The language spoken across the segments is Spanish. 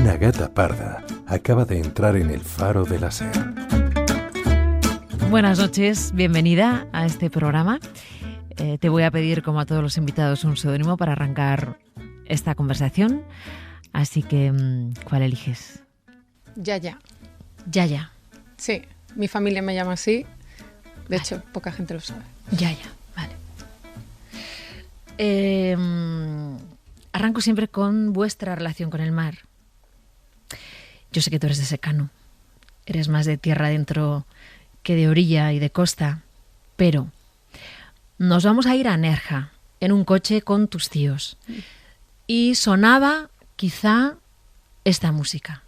Una gata parda acaba de entrar en el faro de la SER. Buenas noches, bienvenida a este programa. Te voy a pedir, como a todos los invitados, un seudónimo para arrancar esta conversación. Así que, ¿cuál eliges? Yaya. Yaya. Sí, mi familia me llama así. De hecho, poca gente lo sabe. Yaya, vale. Arranco siempre con vuestra relación con el mar. Yo sé que tú eres de secano. Eres más de tierra adentro que de orilla y de costa. Pero nos vamos a ir a Nerja en un coche con tus tíos. Y sonaba, quizá, esta música.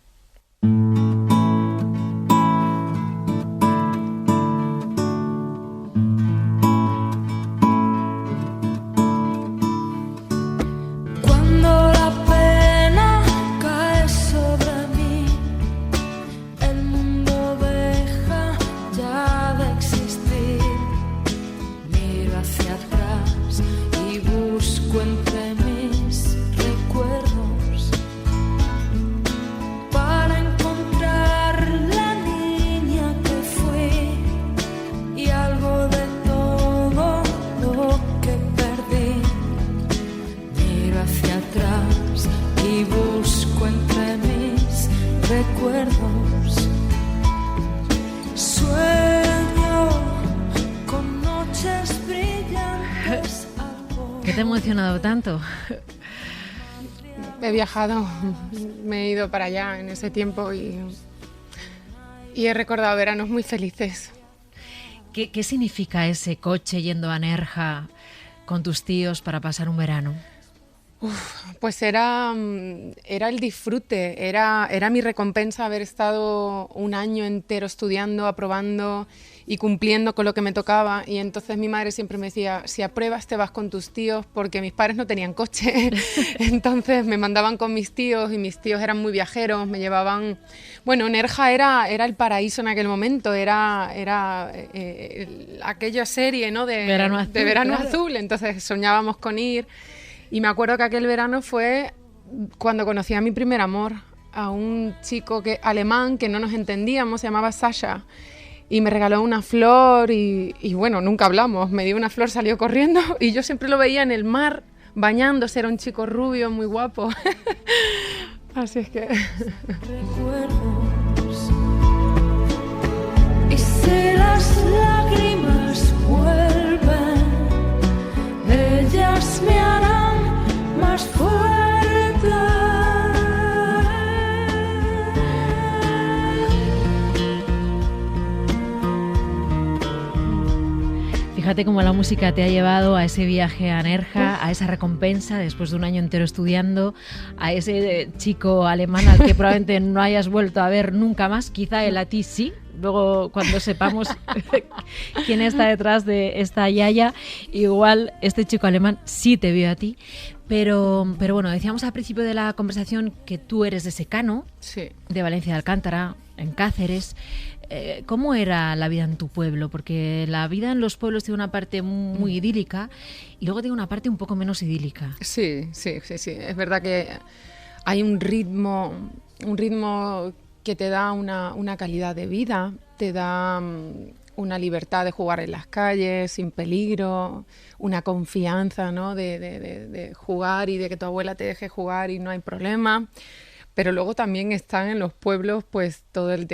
¿Qué te ha emocionado tanto? He viajado, me he ido para allá en ese tiempo y he recordado veranos muy felices. ¿Qué significa ese coche yendo a Nerja con tus tíos para pasar un verano? Pues era el disfrute, era mi recompensa haber estado un año entero estudiando, aprobando y cumpliendo con lo que me tocaba. Y entonces mi madre siempre me decía, si apruebas te vas con tus tíos, porque mis padres no tenían coche. Entonces me mandaban con mis tíos y mis tíos eran muy viajeros, me llevaban... Bueno, Nerja era el paraíso en aquel momento, era aquella serie, ¿no? de Verano claro. Azul, entonces soñábamos con ir. Y me acuerdo que aquel verano fue cuando conocí a mi primer amor, a un chico alemán que no nos entendíamos, se llamaba Sasha, y me regaló una flor y bueno, nunca hablamos, me dio una flor, salió corriendo y yo siempre lo veía en el mar bañándose, era un chico rubio, muy guapo. Así es que... Recuerdos, y si las lágrimas vuelven, ellas me harán más fuerte. Fíjate cómo la música te ha llevado a ese viaje a Nerja, a esa recompensa después de un año entero estudiando, a ese chico alemán al que probablemente no hayas vuelto a ver nunca más, quizá él a ti sí. Luego, cuando sepamos quién está detrás de esta Yaya, igual este chico alemán sí te vio a ti. Pero bueno, decíamos al principio de la conversación que tú eres de secano, Sí. de Valencia de Alcántara, en Cáceres. ¿Cómo era la vida en tu pueblo? Porque la vida en los pueblos tiene una parte muy idílica y luego tiene una parte un poco menos idílica. Sí. Es verdad que hay un ritmo que te da una calidad de vida, te da una libertad de jugar en las calles sin peligro, una confianza, ¿no? de jugar y de que tu abuela te deje jugar y no hay problema. Pero luego también están en los pueblos pues todo el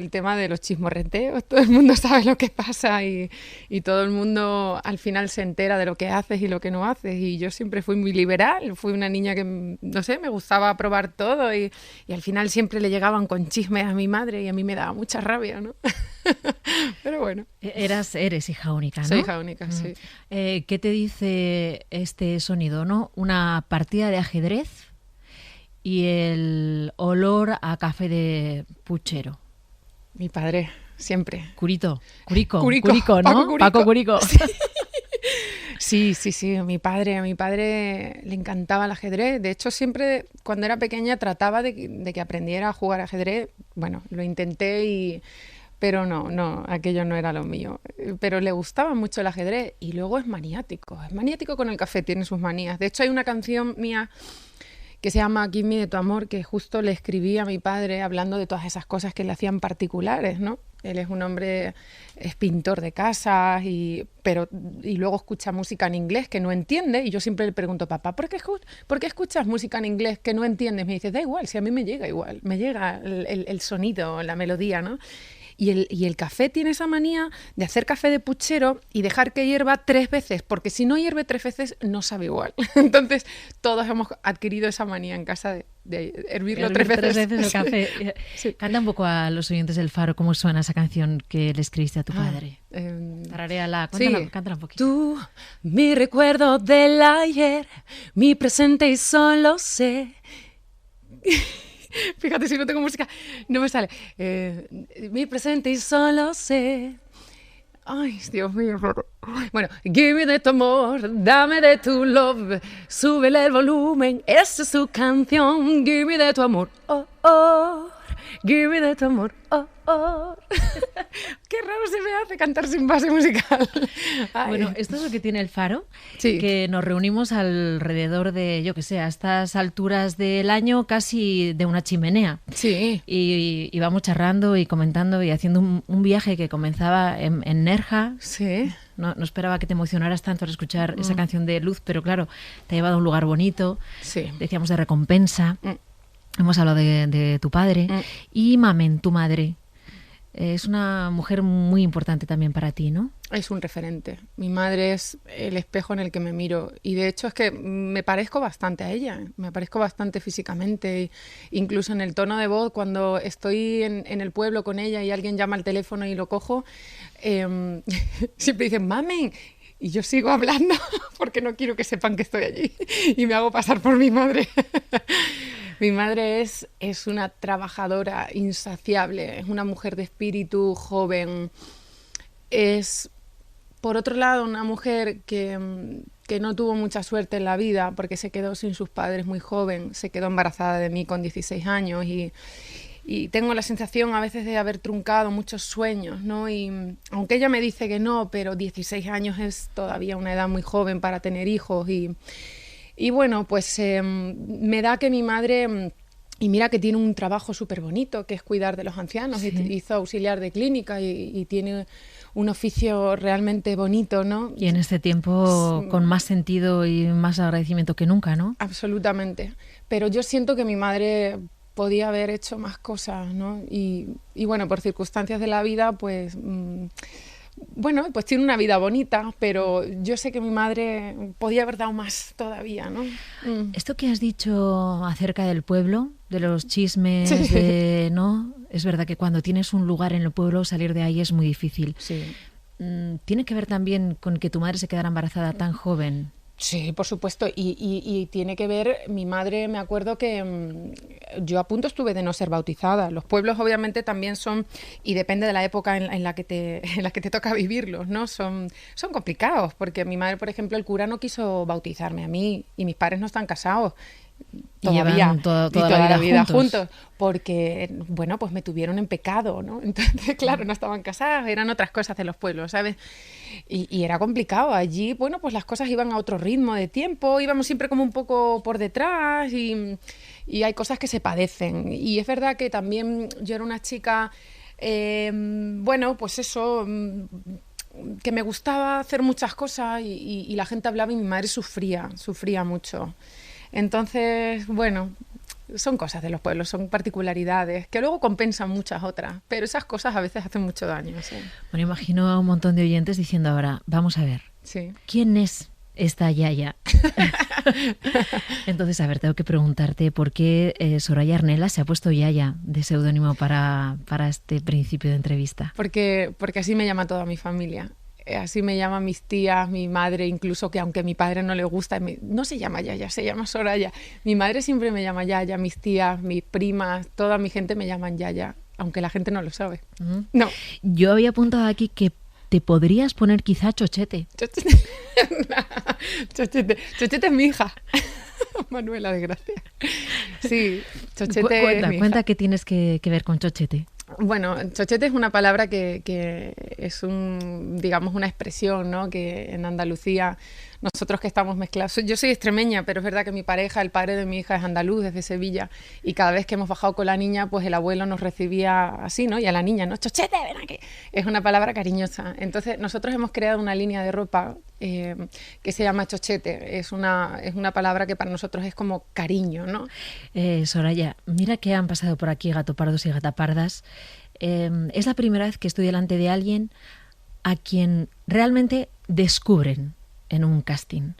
tema de los chismorreteos, todo el mundo sabe lo que pasa y todo el mundo al final se entera de lo que haces y lo que no haces. Y yo siempre fui muy liberal, fui una niña que, no sé, me gustaba probar todo y al final siempre le llegaban con chismes a mi madre y a mí me daba mucha rabia, ¿no? Pero bueno. Eres hija única, ¿no? Soy hija única, sí. ¿Qué te dice este sonido, no? Una partida de ajedrez y el olor a café de puchero. Mi padre, siempre. Curico, ¿no? Paco Curico. Sí. Sí, a mi padre le encantaba el ajedrez. De hecho, siempre cuando era pequeña trataba de que aprendiera a jugar ajedrez. Bueno, lo intenté pero no, aquello no era lo mío. Pero le gustaba mucho el ajedrez y luego es maniático con el café, tiene sus manías. De hecho, hay una canción mía que se llama Give Me de tu amor, que justo le escribí a mi padre hablando de todas esas cosas que le hacían particulares, ¿no? Él es un hombre, es pintor de casas, y luego escucha música en inglés que no entiende, y yo siempre le pregunto, papá, ¿por qué escuchas música en inglés que no entiendes? Me dice, da igual, si a mí me llega igual, me llega el sonido, la melodía, ¿no? Y el café tiene esa manía de hacer café de puchero y dejar que hierva 3 veces, porque si no hierve 3 veces no sabe igual. Entonces todos hemos adquirido esa manía en casa de hervirlo 3 veces. 3 veces el café. Sí. Canta un poco a los oyentes del Faro cómo suena esa canción que le escribiste a tu padre. Tararéala, cántala un poquito. Tú, mi recuerdo del ayer, mi presente y solo sé... Fíjate, si no tengo música, no me sale. Mi presente y solo sé. Ay, Dios mío. Bueno, give me de tu amor, dame de tu love, súbele el volumen, esa es su canción. Give me de tu amor, oh, oh. Give me de tu amor, oh, oh. Qué raro se me hace cantar sin base musical. Ay. Bueno, esto es lo que tiene el Faro, sí. Que nos reunimos alrededor de, yo qué sé, a estas alturas del año casi de una chimenea. Sí. Y vamos charlando y comentando y haciendo un viaje que comenzaba en Nerja. Sí. No esperaba que te emocionaras tanto al escuchar esa canción de Luz, pero claro, te ha llevado a un lugar bonito. Sí. Decíamos de recompensa. Hemos hablado de tu padre. Y Mamen, tu madre, es una mujer muy importante también para ti, ¿no? Es un referente. Mi madre es el espejo en el que me miro. Y de hecho es que me parezco bastante a ella. Me parezco bastante físicamente. Incluso en el tono de voz, cuando estoy en el pueblo con ella y alguien llama al teléfono y lo cojo, siempre dicen, Mamen. Y yo sigo hablando porque no quiero que sepan que estoy allí. Y me hago pasar por mi madre. Mi madre es una trabajadora insaciable, es una mujer de espíritu joven. Es, por otro lado, una mujer que no tuvo mucha suerte en la vida porque se quedó sin sus padres muy joven, se quedó embarazada de mí con 16 años y tengo la sensación a veces de haber truncado muchos sueños, ¿no? Y aunque ella me dice que no, pero 16 años es todavía una edad muy joven para tener hijos y bueno, pues me da que mi madre, y mira que tiene un trabajo súper bonito, que es cuidar de los ancianos, sí. Hizo auxiliar de clínica y tiene un oficio realmente bonito, ¿no? Y en este tiempo con más sentido y más agradecimiento que nunca, ¿no? Absolutamente. Pero yo siento que mi madre podía haber hecho más cosas, ¿no? Y bueno, por circunstancias de la vida, pues... Bueno, pues tiene una vida bonita, pero yo sé que mi madre podía haber dado más todavía, ¿no? Esto que has dicho acerca del pueblo, de los chismes, sí. ¿no? Es verdad que cuando tienes un lugar en el pueblo, salir de ahí es muy difícil. Sí. ¿Tiene que ver también con que tu madre se quedara embarazada tan joven? Sí, por supuesto, y tiene que ver, mi madre, me acuerdo que yo a punto estuve de no ser bautizada. Los pueblos obviamente también son, y depende de la época en la que te toca vivirlos, ¿no? Son complicados, porque mi madre, por ejemplo, el cura no quiso bautizarme a mí, y mis padres no están casados. Todavía, toda la vida juntos, porque, bueno, pues me tuvieron en pecado, ¿no? Entonces, claro, no estaban casados, eran otras cosas de los pueblos, ¿sabes? Y era complicado. Allí, bueno, pues las cosas iban a otro ritmo de tiempo, íbamos siempre como un poco por detrás y hay cosas que se padecen. Y es verdad que también yo era una chica, bueno, pues eso... que me gustaba hacer muchas cosas y la gente hablaba y mi madre sufría mucho. Entonces, bueno, son cosas de los pueblos, son particularidades que luego compensan muchas otras, pero esas cosas a veces hacen mucho daño. Sí. Bueno, imagino a un montón de oyentes diciendo ahora, vamos a ver, sí. ¿Quién es esta Yaya? Entonces, a ver, tengo que preguntarte por qué Soraya Arnela se ha puesto Yaya de seudónimo para este principio de entrevista. Porque así me llama toda mi familia. Así me llaman mis tías, mi madre, incluso que aunque a mi padre no le gusta, no se llama Yaya, se llama Soraya. Mi madre siempre me llama Yaya, mis tías, mis primas, toda mi gente me llaman Yaya, aunque la gente no lo sabe. No. Yo había apuntado aquí que te podrías poner quizá Chochete. Chochete es mi hija. Manuela, de gracia. Sí, Chochete es mi hija. Cuenta qué tienes que ver con Chochete. Bueno, chochete es una palabra que es digamos una expresión, ¿no? Que en Andalucía nosotros que estamos mezclados. Yo soy extremeña, pero es verdad que mi pareja, el padre de mi hija, es andaluz, desde Sevilla, y cada vez que hemos bajado con la niña, pues el abuelo nos recibía así, ¿no? Y a la niña, ¿no? Chochete, ven aquí. Es una palabra cariñosa. Entonces, nosotros hemos creado una línea de ropa que se llama chochete. Es una palabra que para nosotros es como cariño, ¿no? Soraya, mira que han pasado por aquí gatopardos y gatapardas. Es la primera vez que estoy delante de alguien a quien realmente descubren en un casting.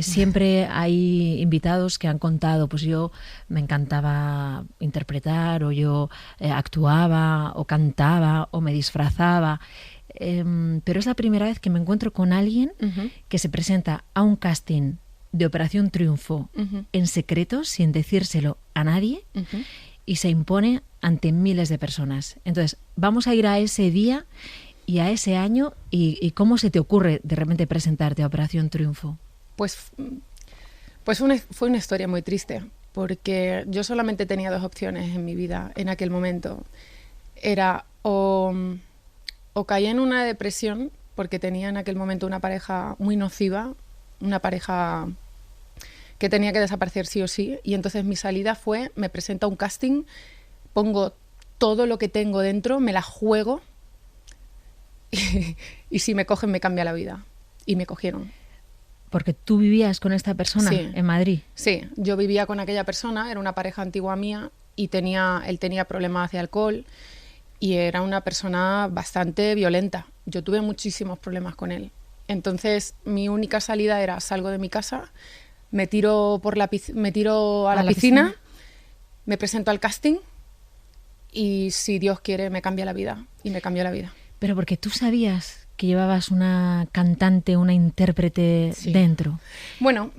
Siempre hay invitados que han contado, pues yo me encantaba interpretar, o yo actuaba, o cantaba, o me disfrazaba. Pero es la primera vez que me encuentro con alguien que se presenta a un casting de Operación Triunfo en secreto, sin decírselo a nadie, y se impone ante miles de personas. Entonces, vamos a ir a ese día y a ese año, y ¿cómo se te ocurre de repente presentarte a Operación Triunfo? Pues fue una historia muy triste, porque yo solamente tenía 2 opciones en mi vida en aquel momento. Era o caía en una depresión, porque tenía en aquel momento una pareja muy nociva, una pareja que tenía que desaparecer sí o sí, y entonces mi salida fue, me presento a un casting, pongo todo lo que tengo dentro, me la juego, y si me cogen me cambia la vida. Y me cogieron. Porque tú vivías con esta persona en Madrid. Sí, yo vivía con aquella persona, era una pareja antigua mía, y él tenía problemas de alcohol, y era una persona bastante violenta. Yo tuve muchísimos problemas con él. Entonces, mi única salida era, salgo de mi casa, me tiro a la piscina, me presento al casting, y si Dios quiere me cambia la vida. Y me cambió la vida. Pero porque tú sabías que llevabas una cantante, una intérprete dentro. Bueno,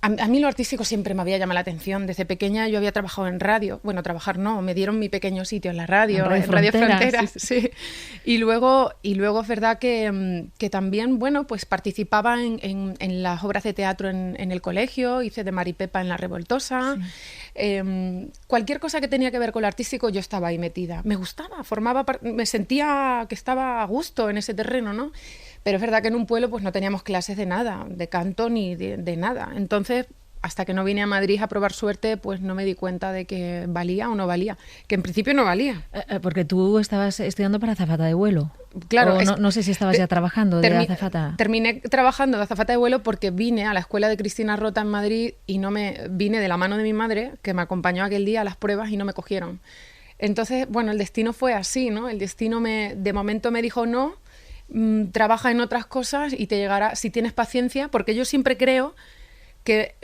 a mí lo artístico siempre me había llamado la atención. Desde pequeña yo había trabajado en radio. Bueno, trabajar no, me dieron mi pequeño sitio en la radio, en Radio Fronteras. Sí. Y luego es verdad que también, bueno, pues participaba en las obras de teatro en el colegio, hice de Maripepa en La Revoltosa. Sí. Cualquier cosa que tenía que ver con lo artístico yo estaba ahí metida. Me gustaba, me sentía que estaba a gusto en ese terreno, ¿no? Pero es verdad que en un pueblo pues no teníamos clases de nada, de canto ni de nada. Entonces, hasta que no vine a Madrid a probar suerte, pues no me di cuenta de que valía o no valía. Que en principio no valía. Porque tú estabas estudiando para azafata de vuelo. Claro. No sé si estabas ya trabajando de azafata. Terminé trabajando de azafata de vuelo porque vine a la escuela de Cristina Rota en Madrid y vine de la mano de mi madre, que me acompañó aquel día a las pruebas y no me cogieron. Entonces, bueno, el destino fue así, ¿no? El destino de momento me dijo no, trabaja en otras cosas y te llegará si tienes paciencia, porque yo siempre creo que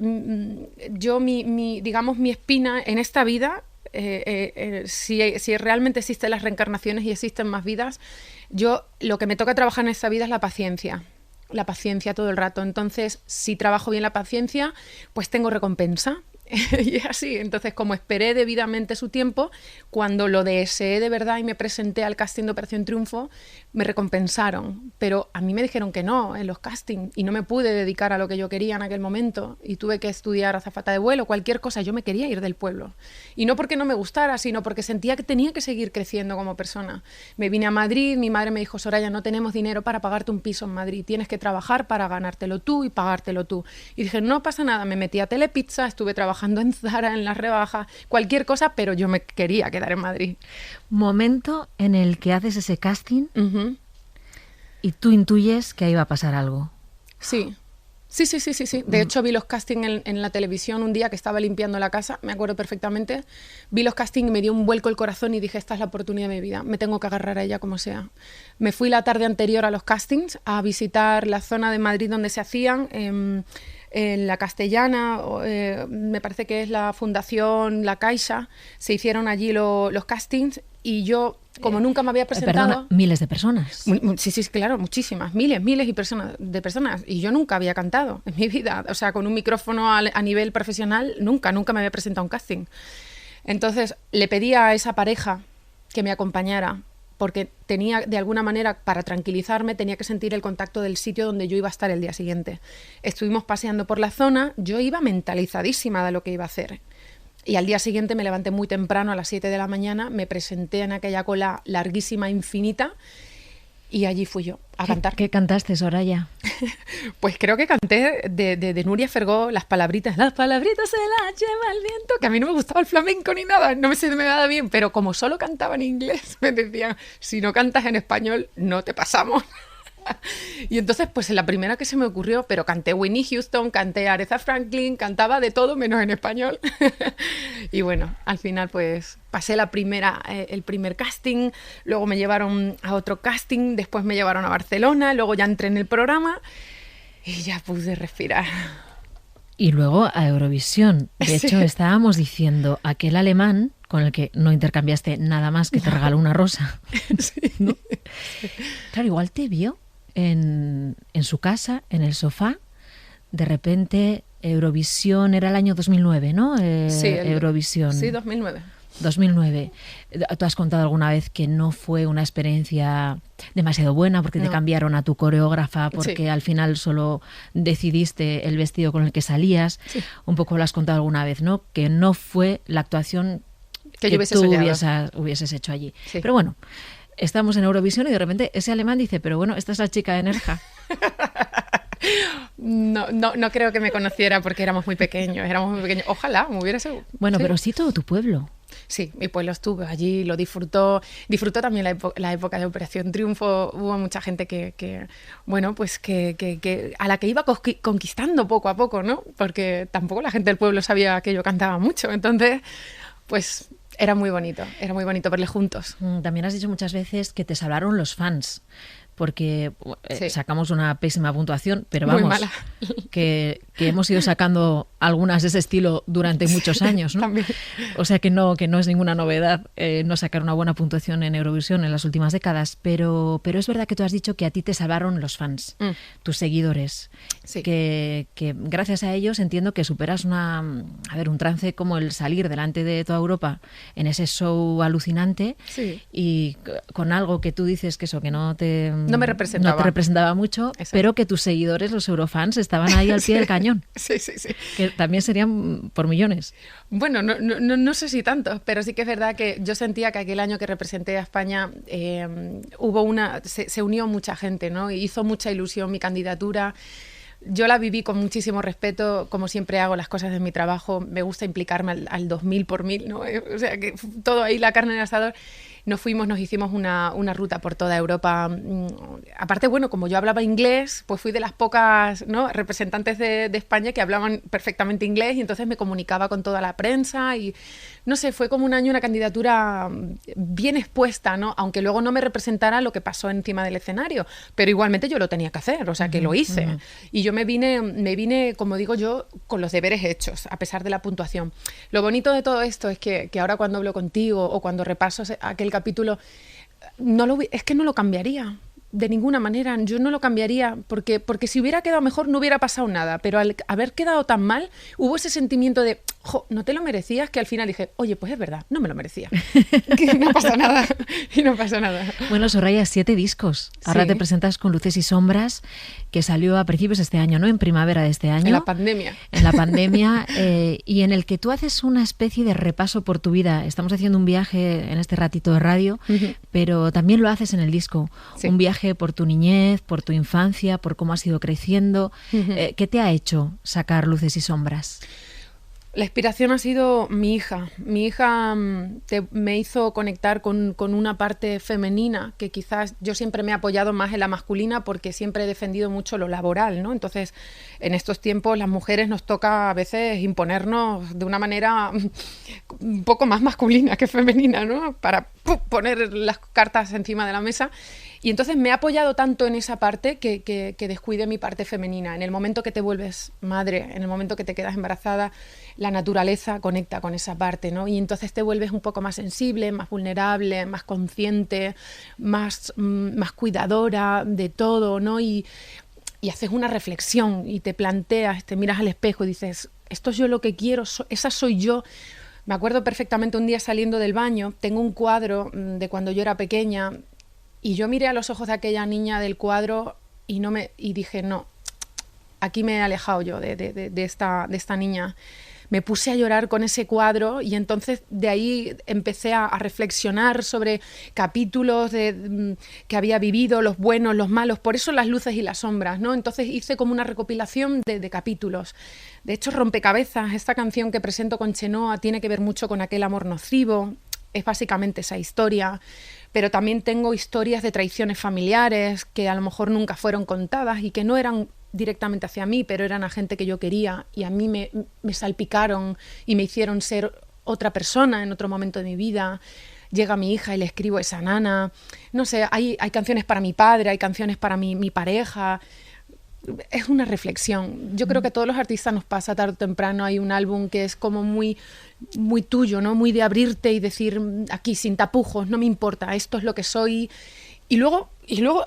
digamos, mi espina en esta vida, si realmente existen las reencarnaciones y existen más vidas, lo que me toca trabajar en esta vida es la paciencia todo el rato. Entonces, si trabajo bien la paciencia, pues tengo recompensa. Y es así. Entonces, como esperé debidamente su tiempo, cuando lo deseé de verdad y me presenté al casting de Operación Triunfo, me recompensaron. Pero a mí me dijeron que no en los castings y no me pude dedicar a lo que yo quería en aquel momento y tuve que estudiar azafata de vuelo, cualquier cosa. Yo me quería ir del pueblo. Y no porque no me gustara, sino porque sentía que tenía que seguir creciendo como persona. Me vine a Madrid, mi madre me dijo, Soraya, no tenemos dinero para pagarte un piso en Madrid, tienes que trabajar para ganártelo tú y pagártelo tú. Y dije, no pasa nada, me metí a Telepizza, estuve trabajando en Zara, en las rebajas, cualquier cosa, pero yo me quería quedar en Madrid. Momento en el que haces ese casting y tú intuyes que ahí va a pasar algo. Sí. De hecho, vi los castings en la televisión un día que estaba limpiando la casa, me acuerdo perfectamente. Vi los castings y me dio un vuelco el corazón y dije, esta es la oportunidad de mi vida, me tengo que agarrar a ella como sea. Me fui la tarde anterior a los castings a visitar la zona de Madrid donde se hacían, en la Castellana, me parece que es la Fundación La Caixa, se hicieron allí los castings y yo, como nunca me había presentado... Perdona, miles de personas. Sí, claro, muchísimas, miles de personas. Y yo nunca había cantado en mi vida. O sea, con un micrófono a nivel profesional, nunca me había presentado a un casting. Entonces, le pedí a esa pareja que me acompañara, porque tenía, de alguna manera, para tranquilizarme, tenía que sentir el contacto del sitio donde yo iba a estar el día siguiente. Estuvimos paseando por la zona, yo iba mentalizadísima de lo que iba a hacer. Y al día siguiente me levanté muy temprano, a las 7 de la mañana, me presenté en aquella cola larguísima, infinita, y allí fui yo a cantar. ¿Qué cantaste, Soraya? Pues creo que canté de Nuria Fergó las palabritas se las lleva el viento, que a mí no me gustaba el flamenco ni nada, no se me daba bien, pero como solo cantaba en inglés, me decían, si no cantas en español, no te pasamos. Y entonces, pues la primera que se me ocurrió, pero canté Whitney Houston, canté Aretha Franklin, cantaba de todo menos en español. Y bueno, al final pues pasé el primer casting, luego me llevaron a otro casting, después me llevaron a Barcelona, luego ya entré en el programa y ya pude respirar. Y luego a Eurovisión. De hecho, estábamos diciendo, aquel alemán con el que no intercambiaste nada más que te regaló una rosa. Sí. ¿No? Claro, igual te vio en su casa, en el sofá. De repente, Eurovisión era el año 2009, ¿no? Sí, Eurovisión. Sí, 2009. 2009. ¿Tú has contado alguna vez que no fue una experiencia demasiado buena porque te cambiaron a tu coreógrafa, porque al final solo decidiste el vestido con el que salías? Sí. Un poco lo has contado alguna vez, ¿no? Que no fue la actuación que tú hubieses hecho allí. Sí. Pero bueno, estamos en Eurovisión y de repente ese alemán dice, pero bueno, esta es la chica de Nerja. No creo que me conociera porque éramos muy pequeños. Ojalá me hubiera sido. Bueno, pero sí todo tu pueblo. Sí, mi pueblo estuvo allí, lo disfrutó también la época de Operación Triunfo. Hubo mucha gente que a la que iba conquistando poco a poco, ¿no? Porque tampoco la gente del pueblo sabía que yo cantaba mucho, entonces, pues era muy bonito verles juntos. También has dicho muchas veces que te salvaron los fans, porque sacamos una pésima puntuación, pero vamos, muy mala. Que hemos ido sacando algunas de ese estilo durante muchos años, ¿no? También. O sea que no es ninguna novedad no sacar una buena puntuación en Eurovisión en las últimas décadas, pero es verdad que tú has dicho que a ti te salvaron los fans, tus seguidores, que gracias a ellos entiendo que superas un trance como el salir delante de toda Europa en ese show alucinante y con algo que tú dices que no me representaba. No te representaba mucho, pero que tus seguidores, los eurofans, estaban ahí al pie del cañón. Sí. Que también serían por millones. Bueno, no sé si tantos, pero sí que es verdad que yo sentía que aquel año que representé a España se unió mucha gente, ¿no? Y hizo mucha ilusión mi candidatura. Yo la viví con muchísimo respeto, como siempre hago las cosas de mi trabajo. Me gusta implicarme al 2000 por mil, ¿no? O sea, que todo ahí, la carne en el asador. Nos hicimos una ruta por toda Europa. Aparte, bueno, como yo hablaba inglés, pues fui de las pocas, ¿no?, representantes de España que hablaban perfectamente inglés y entonces me comunicaba con toda la prensa y, no sé, fue como un año una candidatura bien expuesta, ¿no? Aunque luego no me representara lo que pasó encima del escenario, pero igualmente yo lo tenía que hacer, o sea, que lo hice. Y yo me vine, como digo yo, con los deberes hechos, a pesar de la puntuación. Lo bonito de todo esto es que ahora cuando hablo contigo o cuando repaso aquel capítulo, es que no lo cambiaría de ninguna manera. Yo no lo cambiaría porque si hubiera quedado mejor no hubiera pasado nada, pero al haber quedado tan mal hubo ese sentimiento de no te lo merecías, que al final dije, oye, pues es verdad, no me lo merecía. Que no pasa nada. Y no pasa nada. Bueno, Soraya, 7 discos. Ahora te presentas con Luces y Sombras, que salió a principios de este año, ¿no? En primavera de este año. En la pandemia. Y en el que tú haces una especie de repaso por tu vida. Estamos haciendo un viaje en este ratito de radio, pero también lo haces en el disco. Sí. Un viaje por tu niñez, por tu infancia, por cómo has ido creciendo. ¿Qué te ha hecho sacar Luces y Sombras? La inspiración ha sido mi hija. Mi hija me hizo conectar con una parte femenina que quizás yo siempre me he apoyado más en la masculina porque siempre he defendido mucho lo laboral, ¿no? Entonces, en estos tiempos las mujeres nos toca a veces imponernos de una manera un poco más masculina que femenina, ¿no? Para poner las cartas encima de la mesa. Y entonces me he apoyado tanto en esa parte que descuide mi parte femenina. En el momento que te vuelves madre, en el momento que te quedas embarazada, la naturaleza conecta con esa parte, ¿no? Y entonces te vuelves un poco más sensible, más vulnerable, más consciente, más cuidadora de todo, ¿no? Y haces una reflexión y te planteas, te miras al espejo y dices, esto es yo lo que quiero, esa soy yo. Me acuerdo perfectamente un día saliendo del baño, tengo un cuadro de cuando yo era pequeña y yo miré a los ojos de aquella niña del cuadro y dije, no, aquí me he alejado yo de esta niña. me puse a llorar con ese cuadro y entonces de ahí empecé a reflexionar sobre capítulos que había vivido, los buenos, los malos, por eso las luces y las sombras, ¿no? Entonces hice como una recopilación de capítulos. De hecho, Rompecabezas, esta canción que presento con Chenoa, tiene que ver mucho con aquel amor nocivo, es básicamente esa historia, pero también tengo historias de traiciones familiares que a lo mejor nunca fueron contadas y que no eran directamente hacia mí, pero eran a gente que yo quería y a mí me salpicaron y me hicieron ser otra persona en otro momento de mi vida. Llega mi hija y le escribo a esa nana. No sé, hay canciones para mi padre, hay canciones para mi pareja. Es una reflexión. Yo creo que a todos los artistas nos pasa tarde o temprano. Hay un álbum que es como muy, muy tuyo, ¿no? Muy de abrirte y decir aquí sin tapujos, no me importa, esto es lo que soy. Y luego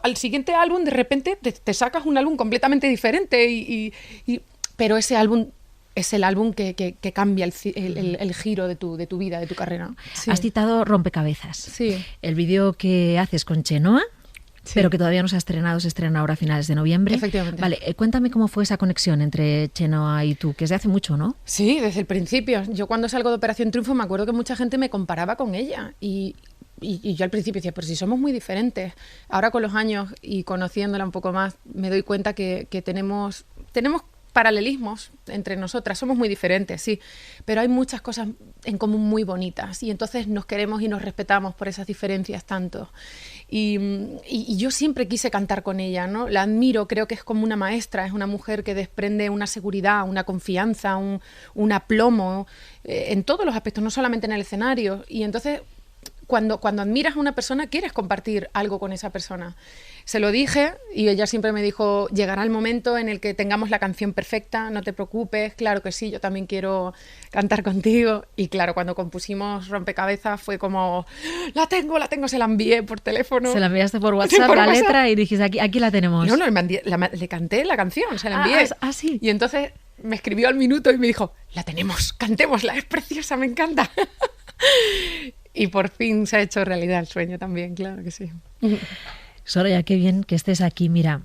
al siguiente álbum de repente te sacas un álbum completamente diferente pero ese álbum es el álbum que cambia el giro de tu vida, de tu carrera. Sí. Has citado Rompecabezas. Sí. El vídeo que haces con Chenoa, Sí. pero que todavía no se ha estrenado, se estrena ahora a finales de noviembre. Efectivamente. Vale, cuéntame cómo fue esa conexión entre Chenoa y tú, que es de hace mucho, ¿no? Sí, desde el principio. Yo cuando salgo de Operación Triunfo me acuerdo que mucha gente me comparaba con ella y yo al principio decía, pero si somos muy diferentes. Ahora con los años y conociéndola un poco más me doy cuenta que tenemos paralelismos entre nosotras, somos muy diferentes, sí, pero hay muchas cosas en común muy bonitas y entonces nos queremos y nos respetamos por esas diferencias tanto. Y yo siempre quise cantar con ella, ¿no? La admiro, creo que es como una maestra, es una mujer que desprende una seguridad, una confianza, un aplomo en todos los aspectos, no solamente en el escenario. Y entonces, cuando admiras a una persona, quieres compartir algo con esa persona. Se lo dije y ella siempre me dijo, llegará el momento en el que tengamos la canción perfecta, no te preocupes, claro que sí, yo también quiero cantar contigo. Y claro, cuando compusimos Rompecabezas fue como, la tengo, se la envié por teléfono. Se la enviaste por WhatsApp, por WhatsApp. Letra y dijiste, aquí la tenemos. No, le canté la canción, se la envié. Sí. Y entonces me escribió al minuto y me dijo, la tenemos, cantémosla, es preciosa, me encanta. Y por fin se ha hecho realidad el sueño también, claro que sí. Soraya, qué bien que estés aquí. Mira,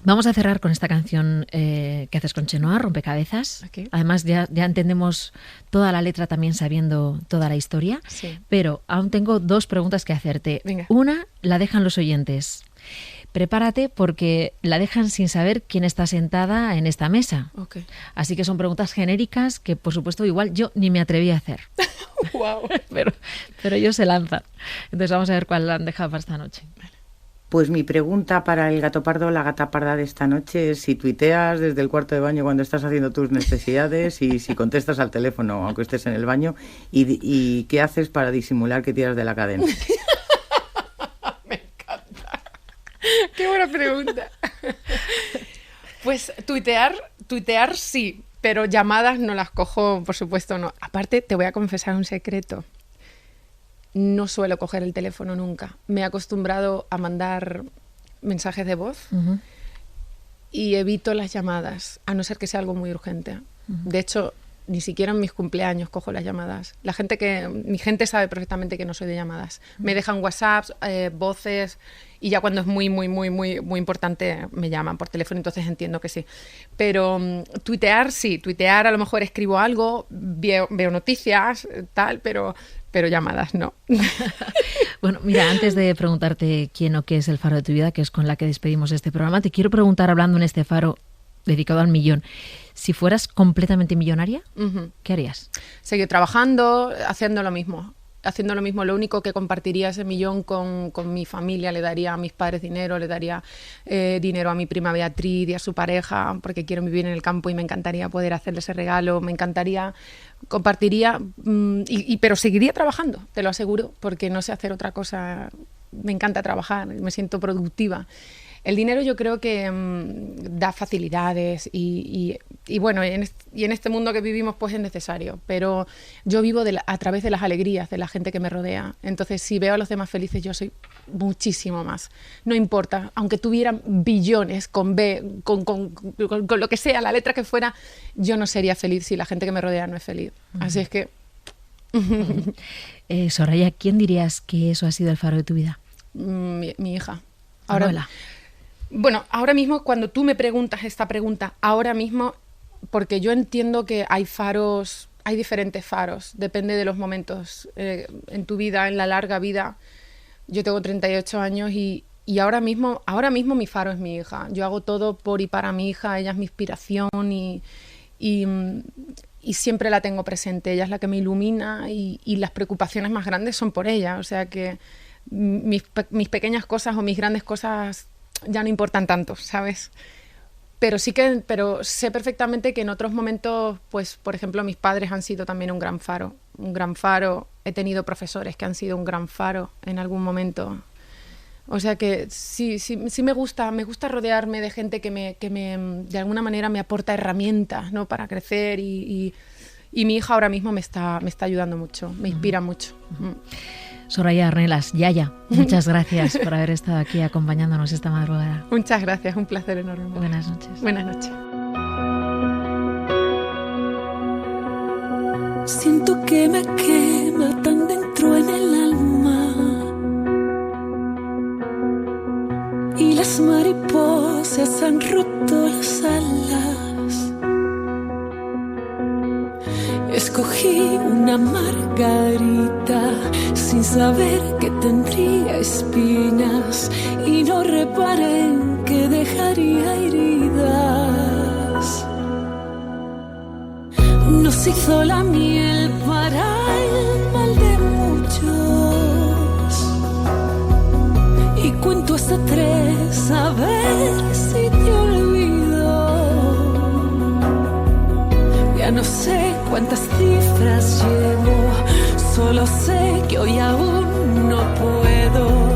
vamos a cerrar con esta canción que haces con Chenoa, Rompecabezas. Okay. Además, ya entendemos toda la letra también sabiendo toda la historia. Sí. Pero aún tengo dos preguntas que hacerte. Venga. Una, la dejan los oyentes. Prepárate porque la dejan sin saber quién está sentada en esta mesa. Okay. Así que son preguntas genéricas que, por supuesto, igual yo ni me atreví a hacer. Wow. pero ellos se lanzan. Entonces vamos a ver cuál han dejado para esta noche. Pues mi pregunta para el gato pardo o la gata parda de esta noche es si tuiteas desde el cuarto de baño cuando estás haciendo tus necesidades y si contestas al teléfono aunque estés en el baño y qué haces para disimular que tiras de la cadena. Me encanta. Qué buena pregunta. Pues tuitear sí, pero llamadas no las cojo, por supuesto no. Aparte, te voy a confesar un secreto. No suelo coger el teléfono nunca. Me he acostumbrado a mandar mensajes de voz y evito las llamadas, a no ser que sea algo muy urgente. De hecho, ni siquiera en mis cumpleaños cojo las llamadas. Mi gente sabe perfectamente que no soy de llamadas. Me dejan WhatsApps, voces, y ya cuando es muy, muy, muy, muy, muy importante me llaman por teléfono, entonces entiendo que sí. Pero tuitear sí, tuitear a lo mejor escribo algo, veo noticias, tal, pero llamadas no. Bueno, mira, antes de preguntarte quién o qué es el faro de tu vida, que es con la que despedimos este programa, te quiero preguntar, hablando en este faro dedicado al millón, si fueras completamente millonaria, ¿qué harías? Seguir trabajando, haciendo lo mismo. Lo único que compartiría ese millón con mi familia, le daría a mis padres dinero, le daría dinero a mi prima Beatriz y a su pareja, porque quiero vivir en el campo y me encantaría poder hacerle ese regalo, compartiría, pero seguiría trabajando, te lo aseguro, porque no sé hacer otra cosa, me encanta trabajar, me siento productiva. El dinero yo creo que da facilidades y bueno, en este mundo que vivimos pues es necesario, pero yo vivo a través de las alegrías de la gente que me rodea. Entonces, si veo a los demás felices, yo soy muchísimo más. No importa, aunque tuvieran billones con B, con lo que sea, la letra que fuera, yo no sería feliz si la gente que me rodea no es feliz. Así es que... Soraya, ¿quién dirías que eso ha sido el faro de tu vida? Mi hija. Ahora, bueno, ahora mismo cuando tú me preguntas esta pregunta, ahora mismo porque yo entiendo que hay faros, hay diferentes faros, depende de los momentos en tu vida, en la larga vida. Yo tengo 38 años y ahora mismo mi faro es mi hija. Yo hago todo por y para mi hija, ella es mi inspiración y siempre la tengo presente. Ella es la que me ilumina y las preocupaciones más grandes son por ella. O sea que mis pequeñas cosas o mis grandes cosas ya no importan tanto, ¿sabes? Pero sé perfectamente que en otros momentos, pues, por ejemplo, mis padres han sido también un gran faro. He tenido profesores que han sido un gran faro en algún momento. O sea que sí me gusta rodearme de gente que me de alguna manera me aporta herramientas, ¿no? Para crecer y mi hija ahora mismo me está ayudando mucho, me inspira mucho. Soraya Ornelas, Yaya, muchas gracias por haber estado aquí acompañándonos esta madrugada. Muchas gracias, un placer enorme. Buenas noches. Buenas noches. Siento que me quema tan dentro en el alma y las mariposas han roto las alas. Escogí una margarita sin saber que tendría espinas y no reparé en que dejaría heridas. Nos hizo la miel para el mal de muchos y cuento hasta 3 a ver si te olvido. Ya no sé cuántas cifras llevo, solo sé que hoy aún no puedo.